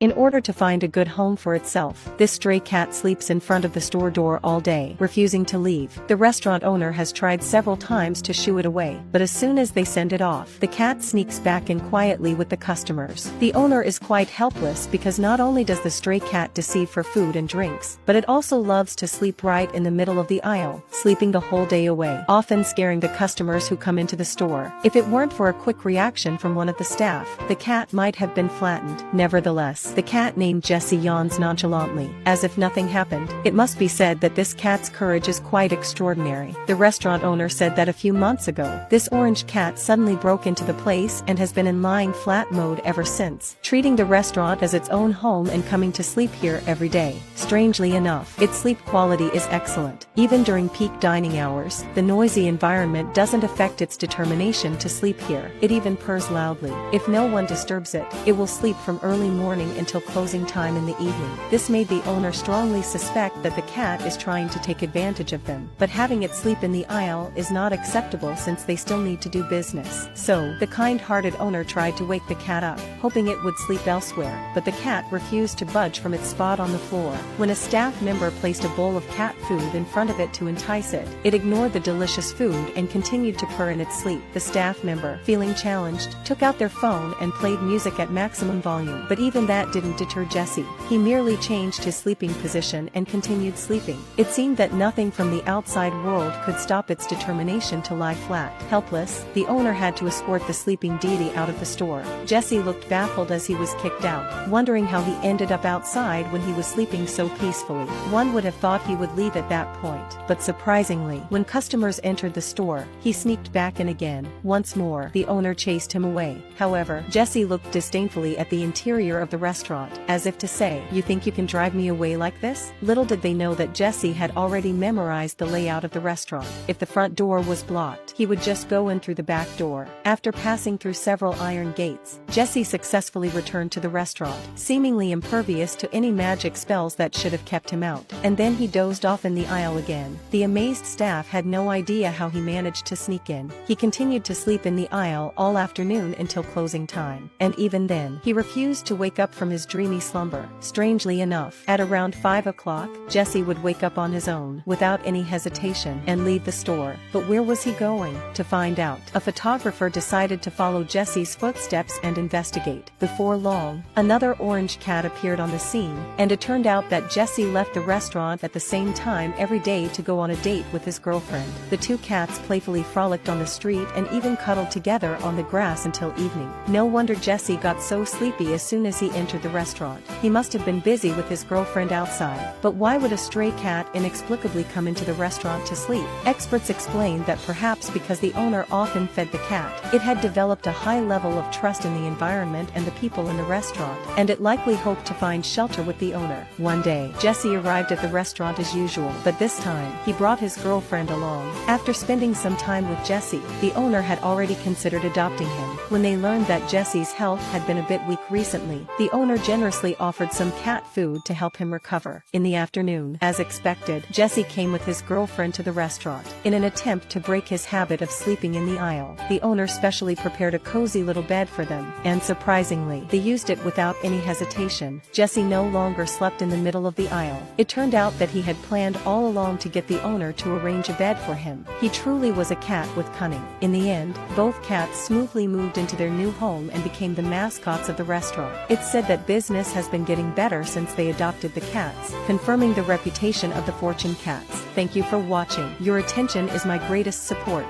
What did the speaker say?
In order to find a good home for itself, this stray cat sleeps in front of the store door all day, refusing to leave. The restaurant owner has tried several times to shoo it away, but as soon as they send it off, the cat sneaks back in quietly with the customers. The owner is quite helpless because not only does the stray cat deceive for food and drinks, but it also loves to sleep right in the middle of the aisle, sleeping the whole day away, often scaring the customers who come into the store. If it weren't for a quick reaction from one of the staff, the cat might have been flattened. Nevertheless, the cat named Jessie yawns nonchalantly, as if nothing happened. It must be said that this cat's courage is quite extraordinary. The restaurant owner said that a few months ago, this orange cat suddenly broke into the place and has been in lying flat mode ever since, treating the restaurant as its own home and coming to sleep here every day. Strangely enough, its sleep quality is excellent. Even during peak dining hours, the noisy environment doesn't affect its determination to sleep here. It even purrs loudly. If no one disturbs it, it will sleep from early morning until closing time in the evening. This made the owner strongly suspect that the cat is trying to take advantage of them, but having it sleep in the aisle is not acceptable since they still need to do business. So, the kind-hearted owner tried to wake the cat up, hoping it would sleep elsewhere, but the cat refused to budge from its spot on the floor. When a staff member placed a bowl of cat food in front of it to entice it, it ignored the delicious food and continued to purr in its sleep. The staff member, feeling challenged, took out their phone and played music at maximum volume, but even that didn't deter Jessie. He merely changed his sleeping position and continued sleeping. It seemed that nothing from the outside world could stop its determination to lie flat. Helpless, the owner had to escort the sleeping deity out of the store. Jessie looked baffled as he was kicked out, wondering how he ended up outside when he was sleeping so peacefully. One would have thought he would leave at that point, but surprisingly, when customers entered the store, he sneaked back in again. Once more, the owner chased him away. However, Jessie looked disdainfully at the interior of the restaurant, as if to say, "You think you can drive me away like this?" Little did they know that Jessie had already memorized the layout of the restaurant. If the front door was blocked, he would just go in through the back door. After passing through several iron gates, Jessie successfully returned to the restaurant, seemingly impervious to any magic spells that should have kept him out. And then he dozed off in the aisle again. The amazed staff had no idea how he managed to sneak in. He continued to sleep in the aisle all afternoon until closing time. And even then, he refused to wake up from his dreamy slumber. Strangely enough, at around 5 o'clock, Jessie would wake up on his own, without any hesitation, and leave the store. But where was he going? To find out, a photographer decided to follow Jessie's footsteps and investigate. Before long, another orange cat appeared on the scene, and it turned out that Jessie left the restaurant at the same time every day to go on a date with his girlfriend. The two cats playfully frolicked on the street and even cuddled together on the grass until evening. No wonder Jessie got so sleepy as soon as he entered the restaurant. He must have been busy with his girlfriend outside. But why would a stray cat inexplicably come into the restaurant to sleep? Experts explained that perhaps because the owner often fed the cat, it had developed a high level of trust in the environment and the people in the restaurant, and it likely hoped to find shelter with the owner. One day, Jessie arrived at the restaurant as usual, but this time, he brought his girlfriend along. After spending some time with Jessie, the owner had already considered adopting him. When they learned that Jessie's health had been a bit weak recently, the owner generously offered some cat food to help him recover. In the afternoon, as expected, Jessie came with his girlfriend to the restaurant. In an attempt to break his habit of sleeping in the aisle, the owner specially prepared a cozy little bed for them, and surprisingly, they used it without any hesitation. Jessie no longer slept in the middle of the aisle. It turned out that he had planned all along to get the owner to arrange a bed for him. He truly was a cat with cunning. In the end, both cats smoothly moved into their new home and became the mascots of the restaurant. It's said that business has been getting better since they adopted the cats, confirming the reputation of the Fortune cats. Thank you for watching. Your attention is my greatest support.